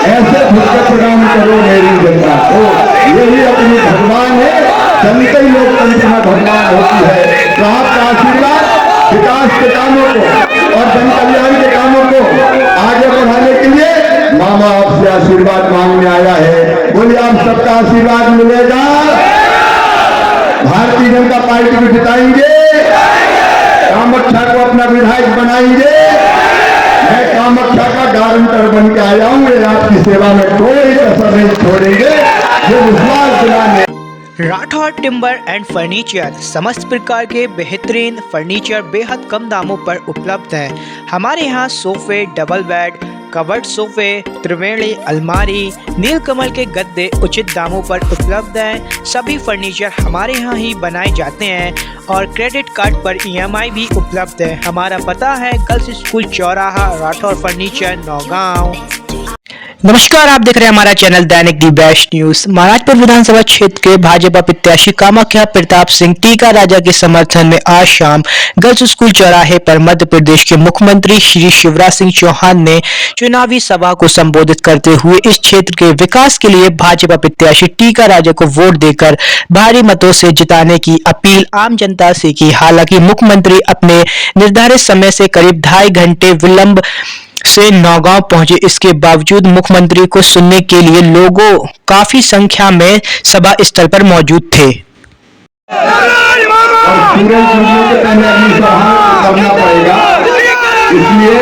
ऐसे झुककर प्रणाम करो मेरी जनता को। यही अपनी भगवान है, जनता ही लोकतंत्र में भगवान होती है। तो आपका आशीर्वाद विकास के कामों को और जन कल्याण के कामों को आगे बढ़ाने के लिए मामा आपसे आशीर्वाद मांगने आया है। बोलिए आप सबका आशीर्वाद मिलेगा। भारतीय जनता पार्टी को जिताएंगे, कामाख्या को अपना विधायक बनाएंगे। मैं कामाख्या का गारंटर बन के आया हूँ, ये आपकी सेवा में कोई कसर नहीं छोड़ेंगे, ये विश्वास दिलाने। राठौर टिम्बर एंड फर्नीचर समस्त प्रकार के बेहतरीन फर्नीचर बेहद कम दामों पर उपलब्ध है। हमारे यहाँ सोफे, डबल बेड, कवर्ड सोफे, त्रिवेणी अलमारी, नीलकमल के गद्दे उचित दामों पर उपलब्ध हैं। सभी फर्नीचर हमारे यहाँ ही बनाए जाते हैं और क्रेडिट कार्ड पर EMI भी उपलब्ध है। हमारा पता है गर्ल्स स्कूल चौराहा, राठौर फर्नीचर, नौगांव। नमस्कार, आप देख रहे हैं हमारा channel Dainik the best news. Maharajpur विधानसभा क्षेत्र के भाजपा प्रत्याशी कामाख्या प्रताप सिंह टीका राजा के समर्थन में आज शाम गर्ल्स स्कूल चौराहे पर मध्य प्रदेश के मुख्यमंत्री श्री शिवराज सिंह चौहान ने चुनावी सभा को संबोधित करते हुए इस क्षेत्र के विकास के लिए भाजपा प्रत्याशी टीका राजा को वोट देकर भारी मतों से जिताने की अपील आम जनता से की। हालांकि मुख्यमंत्री अपने निर्धारित समय से करीब 2.5 घंटे विलंब से नौगांव पहुंचे। इसके बावजूद मुख्यमंत्री को सुनने के लिए लोगों काफी संख्या में सभा स्थल पर मौजूद थे। करना पड़ेगा, इसलिए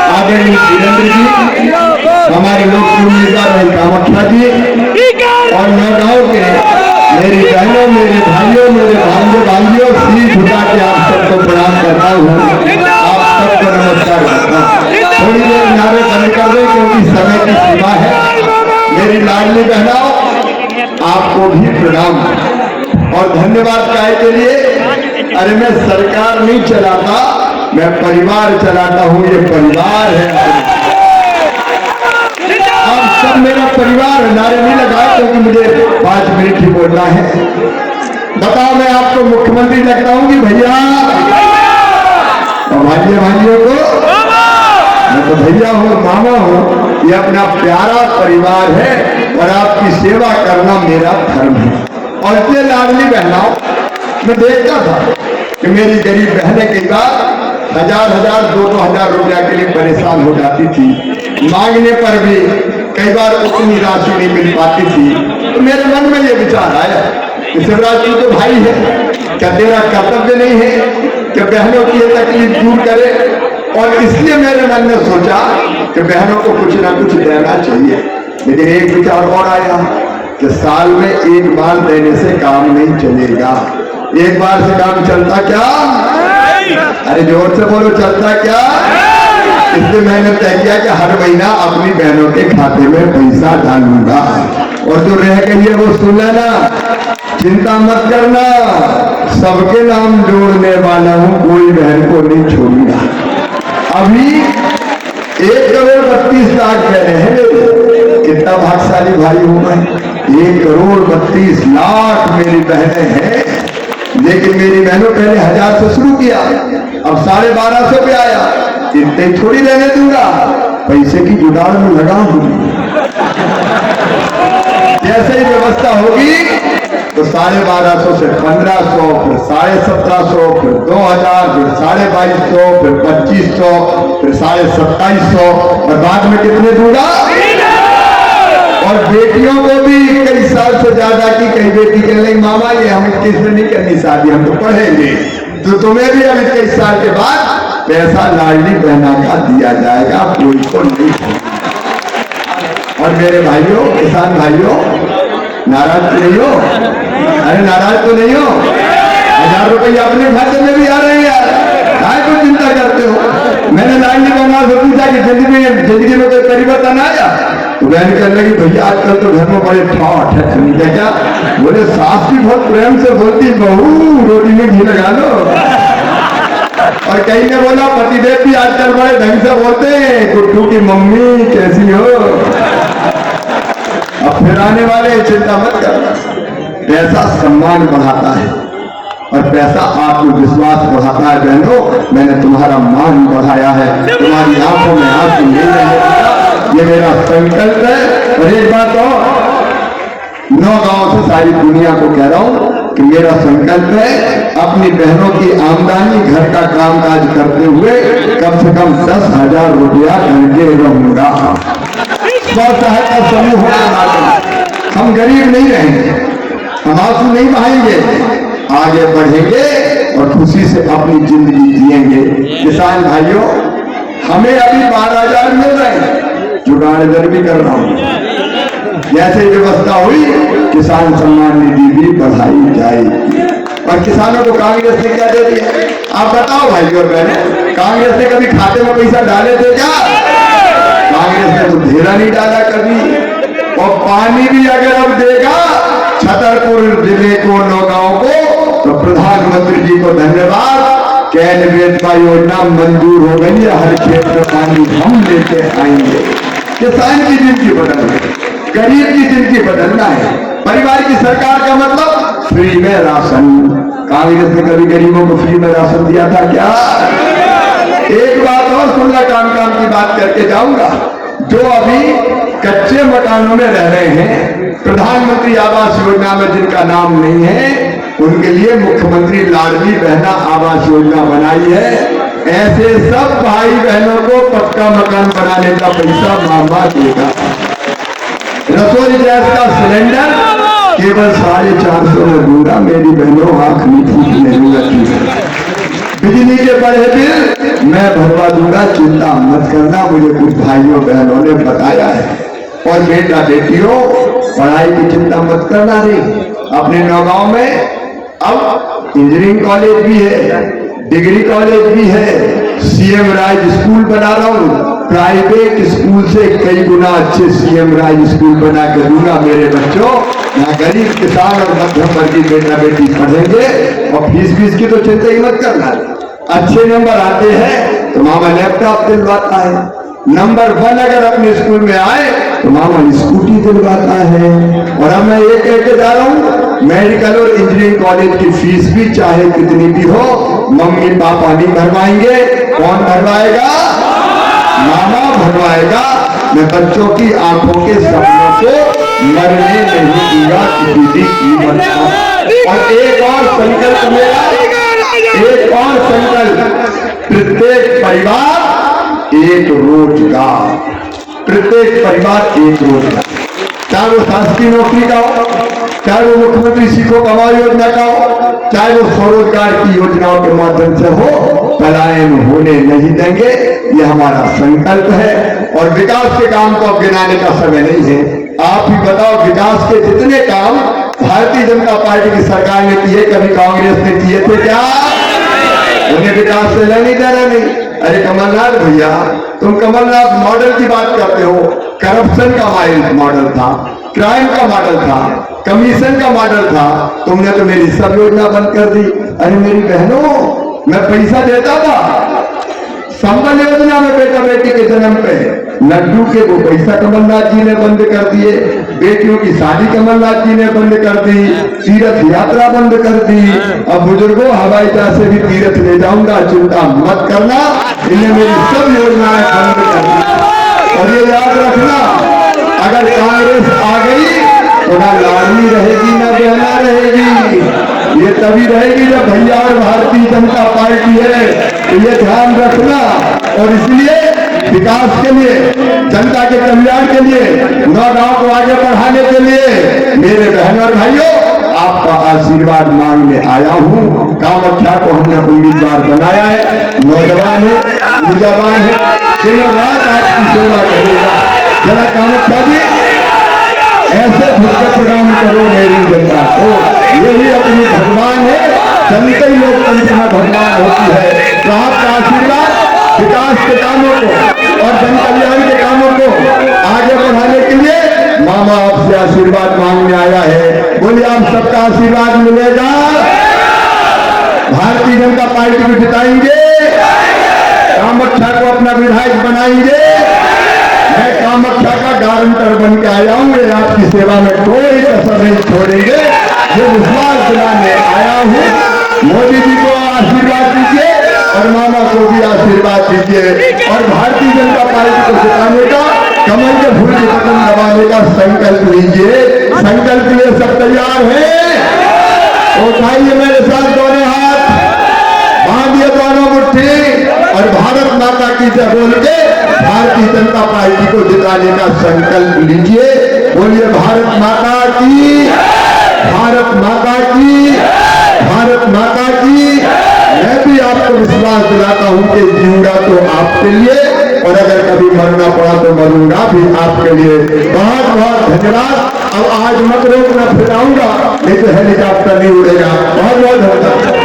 आदरणीय वीरेंद्र जी, हमारे लोग उम्मीदवार कामाख्या जी और नौगांव के मेरी बहनों, मेरे भाइयों, मेरे भाइयों सिर झुका के आप सबको प्रणाम करता हूँ, आप सबको नमस्कार करता हूँ। थोड़ी देर नारे बंद कर दे क्योंकि समय की सीमा है। मेरी लाडली बहनों, आपको भी प्रणाम और धन्यवाद काहे के लिए। अरे मैं सरकार नहीं चलाता, मैं परिवार चलाता हूँ, ये परिवार है, आप सब मेरा परिवार है। नारे नहीं लगाए क्योंकि मुझे 5 मिनट ही बोलना है। बताओ मैं आपको मुख्यमंत्री लगता हूँ कि भैया? भाइयों को मैं तो भैया हूँ, मामा हूँ, ये अपना प्यारा परिवार है और आपकी सेवा करना मेरा धर्म है। और इसलिए लाडली बहनों, मैं देखता था कि मेरी गरीब बहनें कई बार 1000-1000, 2-2000 रुपया के लिए परेशान हो जाती थी। मांगने पर भी कई बार उतनी राशि नहीं मिल पाती थी। तो मेरे मन में ये विचार आया कि शिवराज तू तो भाई है, क्या तेरा कर्तव्य नहीं है कि बहनों की ये तकलीफ दूर करे? और इसलिए मेरे मन ने सोचा कि बहनों को कुछ ना कुछ देना चाहिए। लेकिन एक विचार और आया कि साल में एक बार देने से काम नहीं चलेगा। एक बार से काम चलता क्या? अरे जोर से बोलो, चलता क्या? इसलिए मैंने तय किया कि हर महीना अपनी बहनों के खाते में पैसा डालूंगा। और जो रह गई है वो सुन लेना, चिंता मत करना, सबके नाम जोड़ने वाला हूं, कोई बहन को नहीं छोड़ूंगा। अभी 1,32,00,000 बहने हैं, कितना भाग्यशाली भाई हूं मैं। 1,32,00,000 मेरी बहनें हैं। लेकिन मेरी बहनों पहले 1000 से शुरू किया, अब 1250 पे आया। इतने थोड़ी रहने दूंगा, पैसे की जुगाड़ में लगा हूं। जैसे ही व्यवस्था होगी तो 1250 से 1500, फिर 1750, फिर 2000, फिर 2250, फिर 2500, फिर 2750 और बाद में कितने दूंगा? और बेटियों को भी कई साल से ज्यादा की, कई बेटी कह रही मामा ये हम 21 में नहीं करनी शादी, हम तो पढ़ेंगे। तो तुम्हें भी अब 21 साल के बाद पैसा लाडली बहना का दिया जाएगा, कोई को नहीं। और मेरे भाइयों, किसान भाइयों, नाराज तो नहीं हो? अरे नाराज तो नहीं हो? 1000 रुपये अपने खाते में भी आ रहे हैं यार, काय को चिंता करते हो? मैंने लाडली बहना से पूछा कि जिंदगी में कोई परिवर्तन आया? तो बहन कहने लगी भैया आजकल तो घर में बड़े ठौठ है। समझे क्या? बोले सास भी बहुत प्रेम से बोलती, बहू रोटी में घी लगा लो। और कहीं ने बोला पतिदेव भी आजकल बड़े ढंग से बोलते हैं, गुड्डू की मम्मी कैसी हो? अब फिर आने वाले चिंता मत करना। पैसा सम्मान बढ़ाता है और पैसा आत्मविश्वास बढ़ाता है। बहनों, मैंने तुम्हारा मान बढ़ाया है, तुम्हारी आंखों में आंसू नहीं रहने दिया। ये मेरा संकल्प है। और एक बात और, 9 गांव से सारी दुनिया को कह रहा हूं कि मेरा संकल्प है अपनी बहनों की आमदनी घर का कामकाज करते हुए कम से कम 10,000 रुपया करके रहूंगा। स्व सहायता समूह के माध्यम हम गरीब नहीं रहेंगे, हम आंसू नहीं बहाएंगे, आगे बढ़ेंगे और खुशी से अपनी जिंदगी जिएंगे। किसान भाइयों, हमें अभी 12,000 मिल रहे हैं, जुगाड़ इधर भी कर रहा हूं। जैसे व्यवस्था हुई किसान सम्मान निधि भी बढ़ाई जाएगी। और किसानों को कांग्रेस ने क्या दे दिया, आप बताओ भाई और बहनों, कांग्रेस ने कभी खाते में पैसा डाले थे क्या? कांग्रेस ने तो धेरा नहीं डाला कभी। और पानी भी अगर अब देगा छतरपुर जिले को, 9 गांव को, तो प्रधानमंत्री जी को धन्यवाद, कैबिनेट का योजना मंजूर हो गई है, हर खेत में पानी हम लेके आएंगे। किसान की जिंदगी बदल गई, गरीब की जिंदगी बदलना है। परिवार की सरकार का मतलब फ्री में राशन। कांग्रेस ने कभी गरीबों को फ्री में राशन दिया था क्या? एक बात और सुनना, काम काम की बात करके जाऊंगा। जो अभी कच्चे मकानों में रह रहे हैं, प्रधानमंत्री आवास योजना में जिनका नाम नहीं है, उनके लिए मुख्यमंत्री लाडली बहना आवास योजना बनाई है। ऐसे सब भाई बहनों को पक्का मकान बनाने का पैसा मामा देगा। रसोई गैस का सिलेंडर केवल 450 में दूंगा। मेरी बहनों, आंख नहीं फूटने दूंगा। बिजली के बड़े बिल मैं भरवा दूंगा, चिंता मत करना, मुझे कुछ भाइयों बहनों ने बताया है। और बेटा बेटियों, पढ़ाई की चिंता मत करना रे। अपने 9 गांव में अब इंजीनियरिंग कॉलेज भी है, डिग्री कॉलेज भी है, सीएम राज स्कूल बना रहा हूं। प्राइवेट स्कूल से कई गुना अच्छे सीएम राज स्कूल बना के दूंगा मेरे बच्चों। यहाँ गरीब, किसान और मध्यम वर्गीय बेटा बेटी पढ़ेंगे। और फीस की तो चिंता ही मत करना। अच्छे नंबर आते हैं तो मामा लैपटॉप दिलवाता है, नंबर 1 अगर अपने स्कूल में आए तो मामा स्कूटी दिलवाता है। और अब मैं ये कह के जा रहा हूँ, मेडिकल और इंजीनियरिंग कॉलेज की फीस भी चाहे कितनी भी हो, मम्मी पापा नहीं भरवाएंगे। कौन भरवाएगा? मामा भरवाएगा। मैं बच्चों की आंखों के सपनों को मरने नहीं दूंगा किसी भी कीमत पर। और एक और संकल्प मेरा, एक और संकल्प, प्रत्येक परिवार एक रोजगार, प्रत्येक परिवार एक रोजगार। चाहे वो शासकीय नौकरी का हो, चाहे वो मुख्यमंत्री सीखो कमाओ योजना का हो, चाहे वो स्वरोजगार की योजनाओं के माध्यम से हो, पलायन होने नहीं देंगे। ये हमारा संकल्प है। और विकास के काम को अब गिनाने का समय नहीं है। आप ही बताओ, विकास के जितने काम भारतीय जनता पार्टी की सरकार ने किए, कभी कांग्रेस ने किए थे क्या? उन्हें विकास से लेने देना नहीं। अरे कमलनाथ भैया, तुम कमलनाथ मॉडल की बात करते हो, करप्शन का मॉडल था, क्राइम का मॉडल था, कमीशन का मॉडल था। तुमने तो मेरी सब योजना बंद कर दी। अरे मेरी बहनों, मैं पैसा देता था संबल योजना में बेटा बेटी के जन्म पे, लड्डू के वो पैसा कमलनाथ जी ने बंद कर दिए, बेटियों की शादी कमलनाथ जी ने बंद कर दी, तीर्थ यात्रा बंद कर दी। अब बुजुर्गों, हवाई जहाज से भी तीर्थ ले जाऊंगा, चिंता मत करना। इन्हें मेरी सब योजनाएं बंद कर दी। और ये याद रखना, अगर कांग्रेस आ गई तो ना लाडली रहेगी ना बहना रहेगी। ये तभी रहेगी जब भैया और भारतीय जनता पार्टी है। तो ये ध्यान रखना। और इसलिए विकास के लिए, जनता के कल्याण के लिए, 9 गांव को आगे बढ़ाने के लिए मेरे बहन और भाइयों, आपका आशीर्वाद मांगने आया हूं। कामाख्या को हमने उम्मीदवार बनाया है, नौजवान है, युवान है, दिनों रात आपकी सेवा करेगा। जरा कामाख्या जी ऐसे भक्त प्रणाम करो मेरी जनता को। यही अपनी भगवान है, जनता ही लोकतंत्र में भगवान होती है। तो आपका आशीर्वाद विकास के कामों को और जन कल्याण के कामों को आगे बढ़ाने के लिए मामा आपसे आशीर्वाद मांगने आया है। बोलिए, आप सबका आशीर्वाद मिलेगा। भारतीय जनता पार्टी को जिताएंगे, कामाख्या को अपना विधायक बनाएंगे। मैं कामाख्या का गारंटर बन के आया हूं। ये आपकी सेवा में कोई कसर नहीं छोड़ेंगे। ये विश्वास दिलाने आया हूं। मोदी जी को आशीर्वाद दीजिए और मामा को भी आशीर्वाद दीजिए और भारतीय जनता पार्टी को जिताने का कमल के फूल के बटन दबाने का संकल्प लीजिए। संकल्प लिए सब तैयार है? उठाइए मेरे साथ दोनों हाथ, बांधिए दोनों मुट्ठी और भारत माता की जय बोल के भारतीय जनता पार्टी को जिताने का संकल्प लीजिए। बोलिए भारत माता की, भारत माता की, भारत माता की। मैं भी आपको विश्वास दिलाता हूं कि जीऊंगा तो आपके लिए, और अगर कभी मरना पड़ा तो मरूंगा भी आपके लिए। बहुत बहुत धन्यवाद। अब आज मत रोकना, फिर आऊंगा, नहीं तो हेलीकॉप्टर नहीं उड़ेगा। बहुत बहुत धन्यवाद।